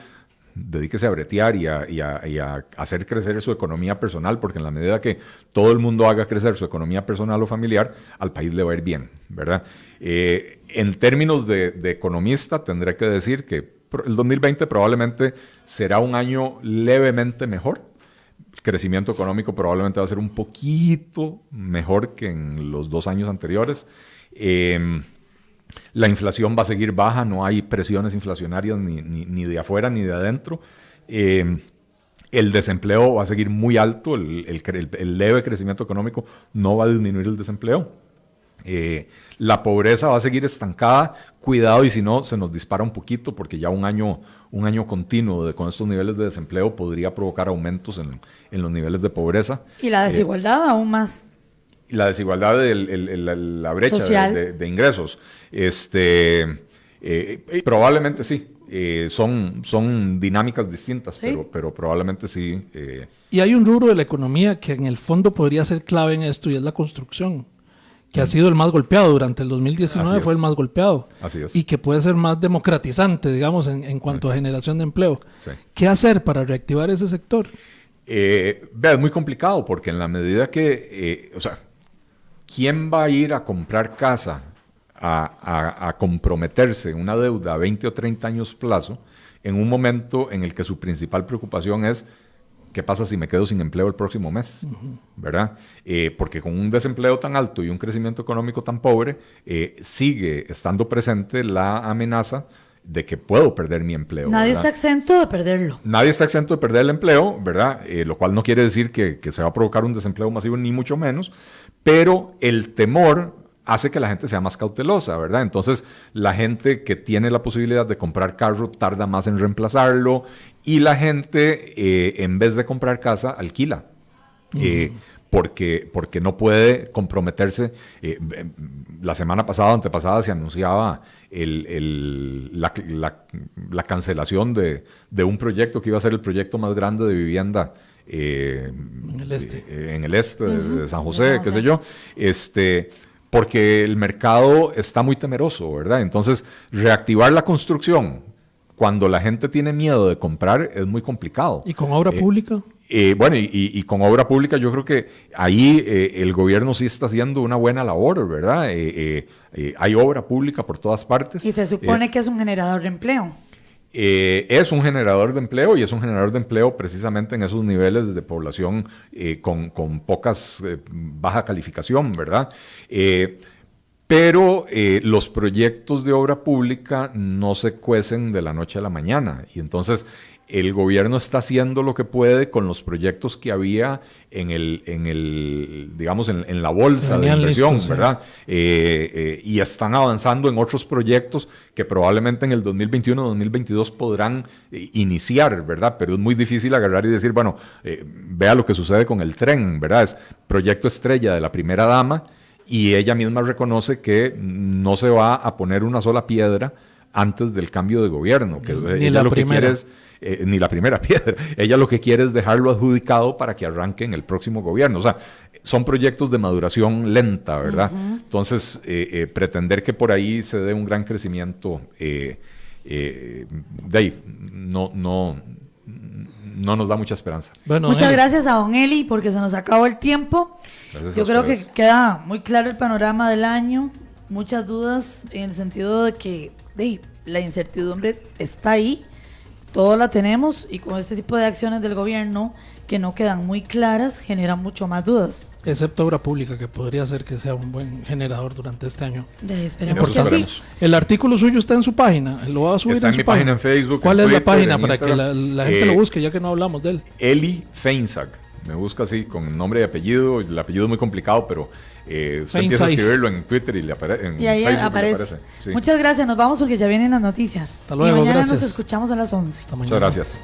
Dedíquese a bretear y a hacer crecer su economía personal, porque en la medida que todo el mundo haga crecer su economía personal o familiar, al país le va a ir bien, ¿verdad? En términos de economista, tendré que decir que el 2020 probablemente será un año levemente mejor. El crecimiento económico probablemente va a ser un poquito mejor que en los 2 años anteriores. La inflación va a seguir baja, no hay presiones inflacionarias ni de afuera ni de adentro. El desempleo va a seguir muy alto, el leve crecimiento económico no va a disminuir el desempleo. La pobreza va a seguir estancada, cuidado y si no se nos dispara un poquito porque ya un año continuo con estos niveles de desempleo podría provocar aumentos en los niveles de pobreza. Y la desigualdad aún más. La desigualdad de la brecha de ingresos. Probablemente sí. Son dinámicas distintas, ¿sí? pero probablemente sí. Y hay un rubro de la economía que en el fondo podría ser clave en esto y es la construcción, que ha sido el más golpeado durante el 2019, fue el más golpeado. Así es. Y que puede ser más democratizante, digamos, en cuanto a generación de empleo. Sí. ¿Qué hacer para reactivar ese sector? Es muy complicado porque en la medida que, ¿quién va a ir a comprar casa, a comprometerse en una deuda a 20 o 30 años plazo en un momento en el que su principal preocupación es ¿qué pasa si me quedo sin empleo el próximo mes? Uh-huh. ¿Verdad? Porque con un desempleo tan alto y un crecimiento económico tan pobre, sigue estando presente la amenaza de que puedo perder mi empleo. Nadie ¿verdad? está exento de perderlo. Nadie está exento de perder el empleo, ¿verdad? Lo cual no quiere decir que se va a provocar un desempleo masivo, ni mucho menos, pero el temor hace que la gente sea más cautelosa, ¿verdad? Entonces, la gente que tiene la posibilidad de comprar carro tarda más en reemplazarlo y la gente, en vez de comprar casa, alquila. Porque no puede comprometerse. La semana pasada o antepasada se anunciaba la cancelación de un proyecto que iba a ser el proyecto más grande de vivienda en el este uh-huh. de San José, qué sé yo, porque el mercado está muy temeroso, ¿verdad? Entonces, reactivar la construcción cuando la gente tiene miedo de comprar es muy complicado. ¿Y con obra pública? Bueno, y con obra pública yo creo que ahí el gobierno sí está haciendo una buena labor, ¿verdad? Hay obra pública por todas partes. Y se supone que es un generador de empleo. Es un generador de empleo y es un generador de empleo precisamente en esos niveles de población con baja calificación, ¿verdad? Pero los proyectos de obra pública no se cuecen de la noche a la mañana y entonces el gobierno está haciendo lo que puede con los proyectos que había en la bolsa de inversión, listos, ¿verdad? Y están avanzando en otros proyectos que probablemente en el 2021 o 2022 podrán iniciar, ¿verdad? Pero es muy difícil agarrar y decir, bueno, vea lo que sucede con el tren, ¿verdad? Es proyecto estrella de la primera dama y ella misma reconoce que no se va a poner una sola piedra antes del cambio de gobierno, que ella lo que quiere es ni la primera piedra, ella lo que quiere es dejarlo adjudicado para que arranque en el próximo gobierno, o sea, son proyectos de maduración lenta, ¿verdad? Uh-huh. Entonces, pretender que por ahí se dé un gran crecimiento, de ahí, no nos da mucha esperanza. Bueno, muchas gracias a don Eli, porque se nos acabó el tiempo. Yo creo que queda muy claro el panorama del año, muchas dudas en el sentido de que la incertidumbre está ahí, todos la tenemos y con este tipo de acciones del gobierno que no quedan muy claras generan mucho más dudas. Excepto obra pública, que podría ser que sea un buen generador durante este año. Esperemos que Importante. sí. El artículo suyo está en su página, lo va a subir Está en su mi página en Facebook. ¿Cuál en es la Twitter, página en para que Instagram? la gente lo busque, ya que no hablamos de él? Eli Feinzag. Me busca así con nombre y apellido. El apellido es muy complicado, pero usted empieza a Feinzag. escribirlo en Twitter y le aparece. Y ahí aparece. Sí. Muchas gracias, nos vamos porque ya vienen las noticias. Hasta luego, y mañana gracias. nos escuchamos a las 11. Hasta mañana. Muchas gracias.